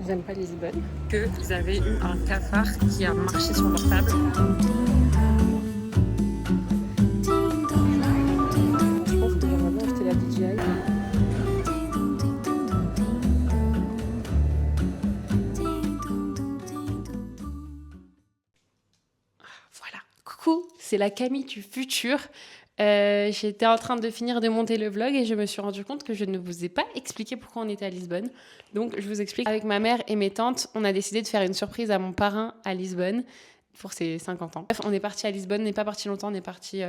J'aime pas Lisbonne. Que vous avez eu un cafard qui a marché sur leur table. Je pense que j'aimerais bien acheter la DJI. Voilà, coucou, c'est la Camille du futur. J'étais en train de finir de monter le vlog et je me suis rendu compte que je ne vous ai pas expliqué pourquoi on était à Lisbonne. Donc je vous explique. Avec ma mère et mes tantes, on a décidé de faire une surprise à mon parrain à Lisbonne pour ses 50 ans. Bref, on est parti à Lisbonne, on n'est pas parti longtemps, on est parti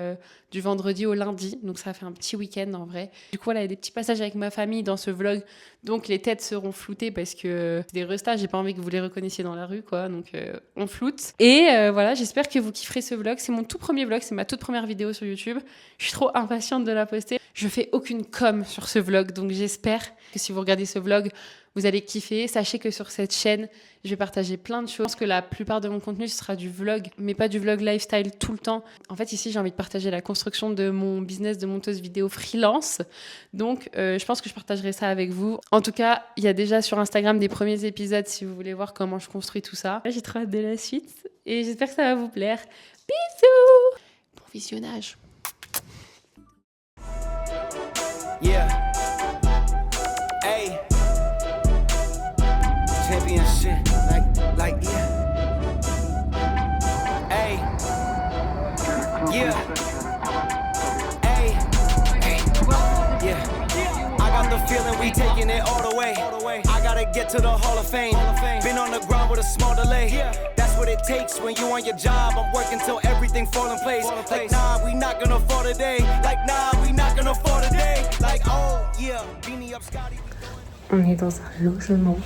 du vendredi au lundi, donc ça a fait un petit week-end en vrai. Du coup, voilà, il y a des petits passages avec ma famille dans ce vlog, donc les têtes seront floutées parce que c'est des restats, j'ai pas envie que vous les reconnaissiez dans la rue, quoi, donc on floute. Et voilà, j'espère que vous kifferez ce vlog, c'est mon tout premier vlog, c'est ma toute première vidéo sur YouTube. Je suis trop impatiente de la poster. Je fais aucune com sur ce vlog, donc j'espère que si vous regardez ce vlog, vous allez kiffer. Sachez que sur cette chaîne, je vais partager plein de choses. Je pense que la plupart de mon contenu, ce sera du vlog, mais pas du vlog lifestyle tout le temps. En fait, ici, j'ai envie de partager la construction de mon business de monteuse vidéo freelance. Donc, je pense que je partagerai ça avec vous. En tout cas, il y a déjà sur Instagram des premiers épisodes si vous voulez voir comment je construis tout ça. J'ai trop hâte de la suite et j'espère que ça va vous plaire. Bisous! Bon visionnage. Yeah. Hey. Champion shit. Like, yeah. Hey. Yeah. Hey. Yeah. I got the feeling we taking it all the way. I gotta get to the Hall of Fame. Been on the ground with a small delay. That's what it takes when you on your job. I'm working till everything fall in place. Like, nah, we not gonna fall today. Like, nah, we not gonna fall today. Like, oh, yeah. Beanie up, Scotty. On est dans un logement.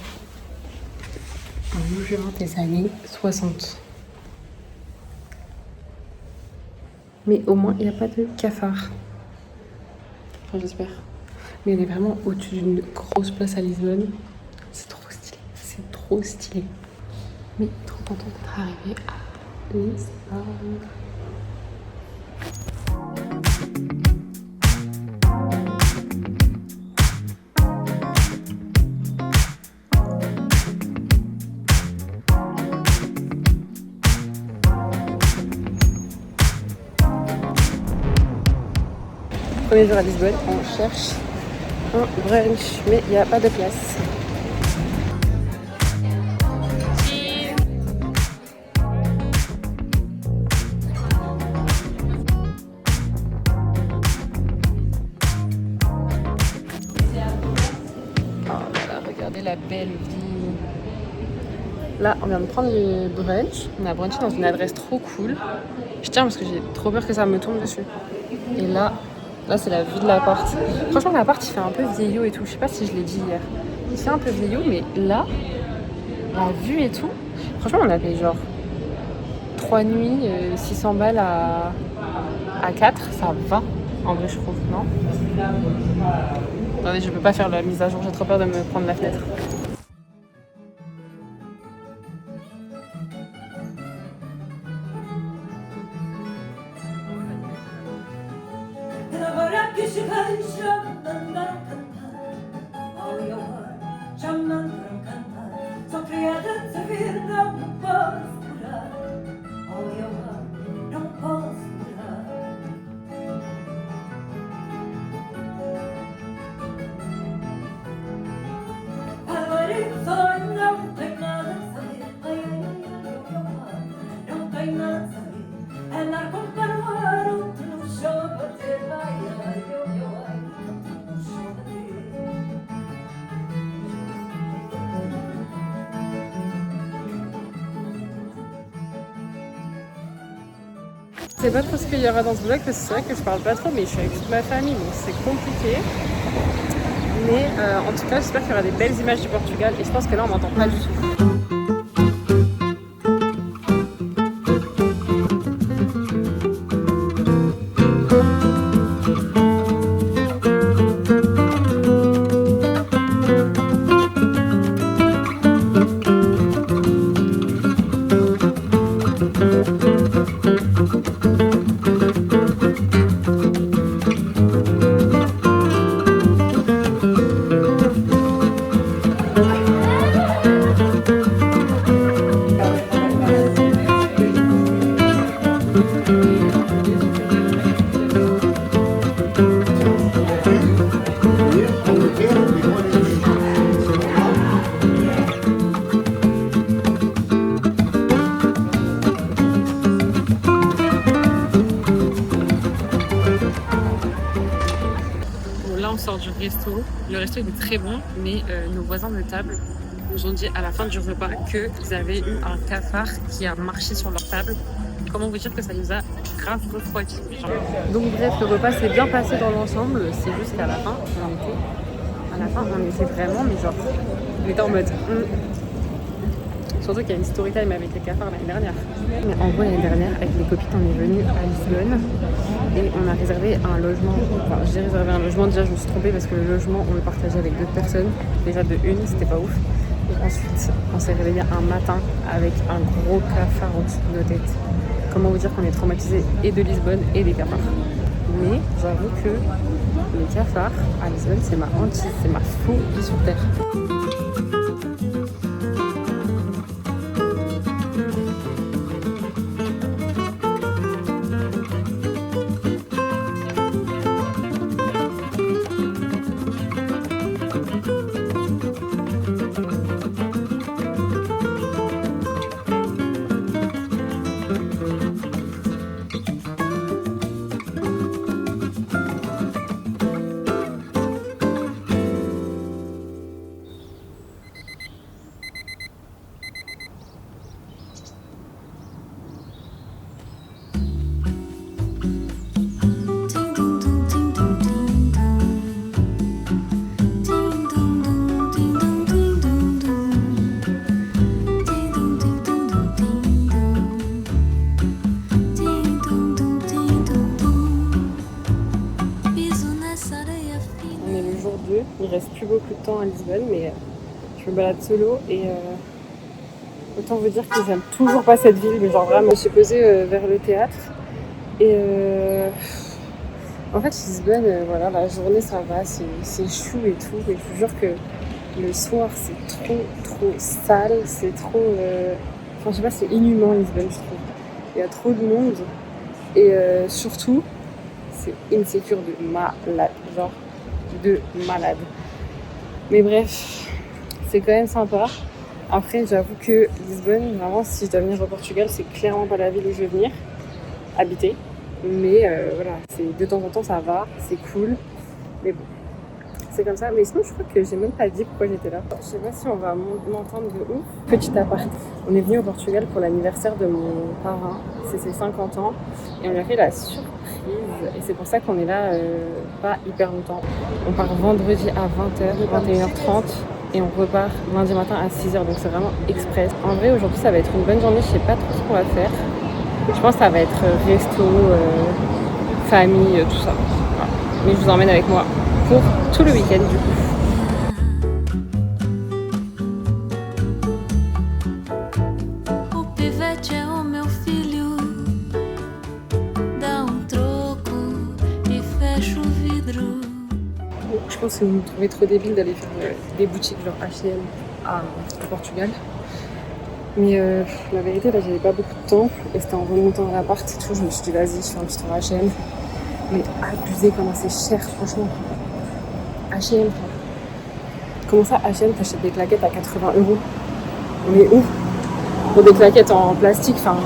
Un logement des années 60. Mais au moins, il n'y a pas de cafard. Enfin, j'espère. Mais on est vraiment au-dessus d'une grosse place à Lisbonne. C'est trop stylé. C'est trop stylé. Mais trop contente d'être arrivée à Lisbonne. Premier jour à Lisbonne, on cherche un brunch, mais il n'y a pas de place. Oh là là, regardez la belle vie. Là, on vient de prendre du brunch. On a brunché dans une adresse trop cool. Je tiens parce que j'ai trop peur que ça me tombe dessus. Et là, c'est la vue de l'appart. Franchement, l'appart, il fait un peu vieillot et tout. Je sais pas si je l'ai dit hier. Il fait un peu vieillot, mais là, la vue et tout. Franchement, on a payé genre 3 nuits, 600 balles à 4. Ça va, en vrai, je trouve, non? Attendez, je peux pas faire la mise à jour. J'ai trop peur de me prendre la fenêtre. Je sais pas trop ce qu'il y aura dans ce vlog parce que c'est vrai que je parle pas trop, mais je suis avec toute ma famille donc c'est compliqué. Mais en tout cas, j'espère qu'il y aura des belles images du Portugal et je pense que là on m'entend pas du tout. resto. Le resto était très bon, mais nos voisins de table nous ont dit à la fin du repas qu'ils avaient eu un cafard qui a marché sur leur table. Comment vous dire que ça nous a grave refroidi. Donc bref, le repas s'est bien passé dans l'ensemble. C'est juste qu'à la fin, on était vraiment, mais genre, on était en mode... Surtout qu'il y a une story time avec les cafards l'année dernière. Mais en gros, l'année dernière, avec mes copines, on est venu à Lisbonne et on a réservé un logement. Enfin, j'ai réservé un logement. Déjà, je me suis trompée parce que le logement, on le partageait avec 2 personnes. Déjà de une, c'était pas ouf. Et ensuite, on s'est réveillé un matin avec un gros cafard au-dessus de nos têtes. Comment vous dire qu'on est traumatisés et de Lisbonne et des cafards. Mais j'avoue que les cafards à Lisbonne, c'est ma hantise, c'est ma phobie sur terre. Il reste plus beaucoup de temps à Lisbonne, mais je me balade solo et autant vous dire que j'aime toujours pas cette ville, mais genre vraiment. Je suis posée vers le théâtre et en fait Lisbonne, voilà, la journée ça va, c'est chou et tout, mais je vous jure que le soir c'est trop sale, c'est trop... Enfin je sais pas, c'est inhumain Lisbonne je trouve. Il y a trop de monde et surtout c'est insécure de malade, genre de malade. Mais bref, c'est quand même sympa. Après, j'avoue que Lisbonne, vraiment, si je dois venir au Portugal, c'est clairement pas la ville où je vais venir habiter. Mais voilà, c'est, de temps en temps, ça va, c'est cool. Mais bon, c'est comme ça. Mais sinon, je crois que j'ai même pas dit pourquoi j'étais là. Je sais pas si on va m'entendre de ouf. Petit appart. On est venu au Portugal pour l'anniversaire de mon parrain. C'est ses 50 ans. Et on lui a fait la surprise. Et c'est pour ça qu'on est là pas hyper longtemps. On part vendredi à 20h, 21h30. Et on repart lundi matin à 6h. Donc c'est vraiment express. En vrai, aujourd'hui, ça va être une bonne journée. Je sais pas trop ce qu'on va faire. Je pense que ça va être resto, famille, tout ça. Voilà. Mais je vous emmène avec moi pour tout le week-end du coup. Je pense que vous me trouvez trop débile d'aller faire des boutiques genre H&M au Portugal. Mais la vérité, là, j'avais pas beaucoup de temps et c'était en remontant à l'appart et tout. Je me suis dit, vas-y, je fais un petit tour H&M. Mais abusé, comment c'est cher, franchement. H&M, comment ça, H&M, t'achètes des claquettes à 80 €? On est où? Pour des claquettes en plastique, enfin.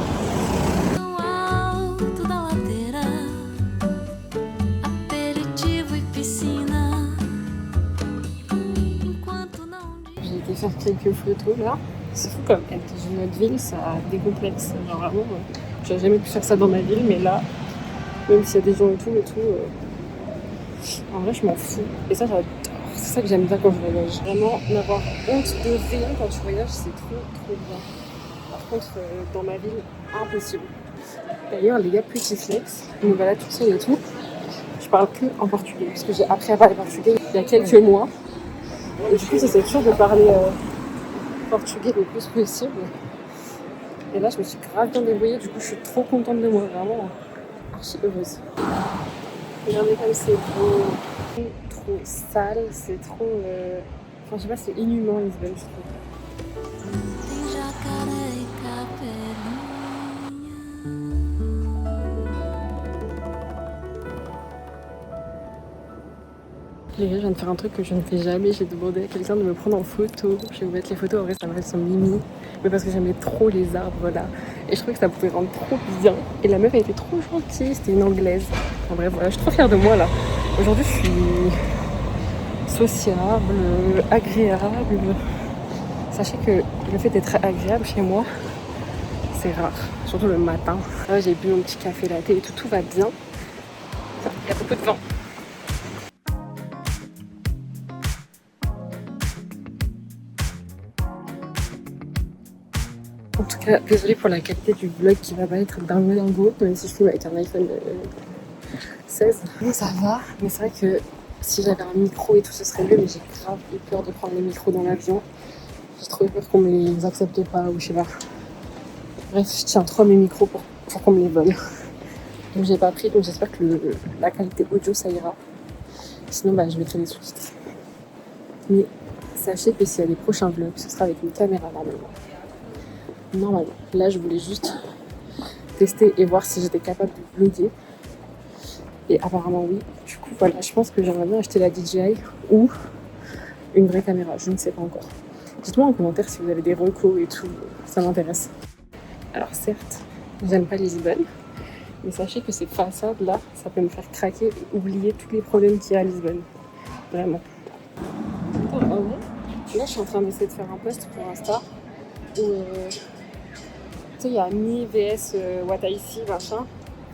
J'ai été faire quelques photos là. C'est fou comme être dans une autre ville, ça décomplexe. Genre vraiment, j'aurais jamais pu faire ça dans ma ville, mais là, même s'il y a des gens et tout, en vrai, je m'en fous. Et ça, j'adore. C'est ça que j'aime bien quand je voyage. Vraiment, n'avoir honte de rien quand tu voyages, c'est trop bien. Par contre, dans ma ville, impossible. D'ailleurs, les gars, petit flex, je me balade toute seule et tout. Je parle que en portugais, parce que j'ai appris à parler portugais il y a quelques mois. Et du coup, j'essaie toujours de parler portugais le plus possible. Et là, je me suis grave bien débrouillée, du coup, je suis trop contente de moi, vraiment archi heureuse. Regardez comme c'est trop sale, c'est trop... Enfin, je sais pas, c'est inhumain Lisbonne, je trouve. Les gars, je viens de faire un truc que je ne fais jamais. J'ai demandé à quelqu'un de me prendre en photo. Je vais vous mettre les photos, en vrai ça me reste en mimi. Mais parce que j'aimais trop les arbres là. Et je trouvais que ça pouvait rendre trop bien. Et la meuf elle était trop gentille, c'était une anglaise. En bref, voilà, je suis trop fière de moi là. Aujourd'hui sociable, agréable. Sachez que le fait d'être agréable chez moi, c'est rare, surtout le matin. Là, j'ai bu mon petit café latte et tout va bien. Il y a beaucoup de vent. En tout cas, désolée pour la qualité du vlog qui va pas être dingo, même si je filme avec un iPhone 16. Bon, ça va, mais c'est vrai que si j'avais un micro et tout, ce serait mieux, mais j'ai grave eu peur de prendre les micros dans l'avion. J'ai trop eu peur qu'on me les accepte pas ou je sais pas. Bref, je tiens trop à mes micros pour qu'on me les vole. Donc j'ai pas pris, donc j'espère que la qualité audio ça ira. Sinon bah, je mettrai les sous-titres. Mais sachez que s'il y a des prochains vlogs, ce sera avec une caméra normalement. Là je voulais juste tester et voir si j'étais capable de vlogger. Et apparemment oui. Du coup voilà, je pense que j'aimerais bien acheter la DJI ou une vraie caméra, je ne sais pas encore. Dites-moi en commentaire si vous avez des recos et tout, ça m'intéresse. Alors certes, j'aime pas Lisbonne, mais sachez que ces façades là, ça peut me faire craquer et oublier tous les problèmes qu'il y a à Lisbonne. Vraiment. Là je suis en train d'essayer de faire un post pour Insta où tu sais il y a Mi vs Wataisi machin.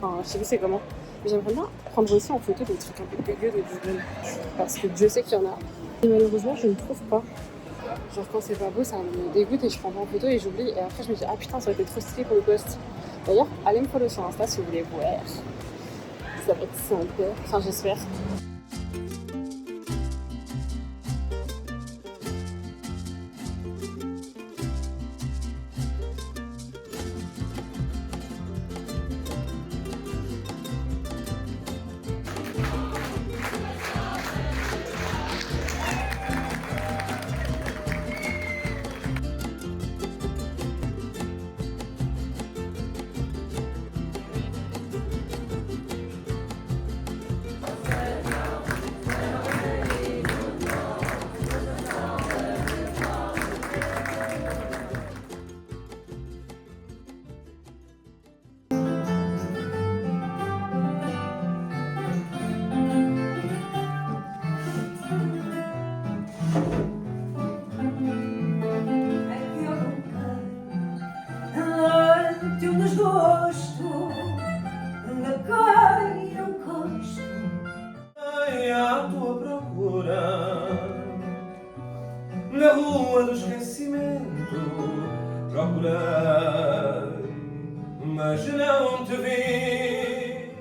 Enfin je sais plus c'est comment. Mais j'aimerais bien prendre aussi en photo des trucs un peu dégueux de Lisbonne. Parce que Dieu sait qu'il y en a. Et malheureusement je ne trouve pas. Genre quand c'est pas beau ça me dégoûte et je prends pas en photo et j'oublie et après je me dis ah putain ça aurait été trop stylé pour le post. D'ailleurs allez me follow sur Insta si vous voulez voir. Ça va être sympa, enfin j'espère. Na rua do esquecimento procurei, mas não te vi.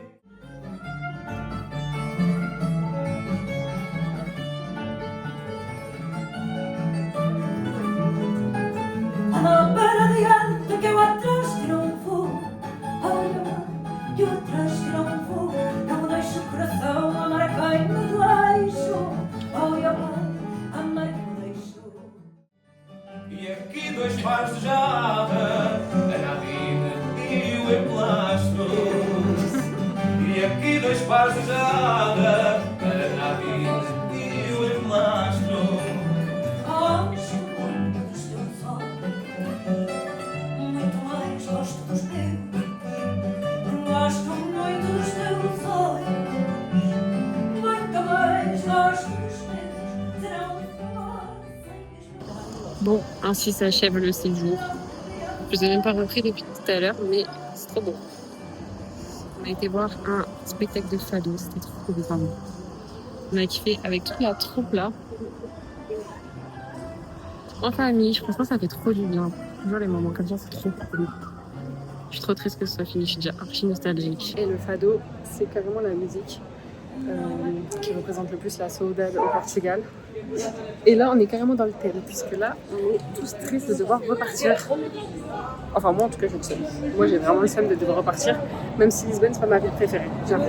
Anda para adiante que eu atrás de não vou. Olha, eu atrás de não vou. Não deixo o coração amar quem me deixou. Olha, amar quem me deixou. E aqui dois pares de jada, a Nadine e o emplastro. E aqui dois pares de jada, a Nadine e o emplastro. Gosto muito dos teus olhos, muito mais gosto dos meus. Gosto muito dos teus olhos, muito mais gosto dos meus. Serão Bon, ainsi s'achève le séjour. Je vous ai même pas repris depuis tout à l'heure, mais c'est trop beau. On a été voir un spectacle de fado, c'était trop cool vraiment. On a kiffé avec toute la troupe là. En famille, franchement ça fait trop du bien. Toujours les moments comme ça, c'est trop cool. Je suis trop triste que ce soit fini, je suis déjà archi nostalgique. Et le fado, c'est carrément la musique qui représente le plus la saudade au Portugal. Et là, on est carrément dans le thème, puisque là, on est tous tristes de devoir repartir. Enfin, moi en tout cas, j'ai le seum. Moi, j'ai vraiment le seum de devoir repartir, même si Lisbonne, c'est pas ma ville préférée. J'avoue.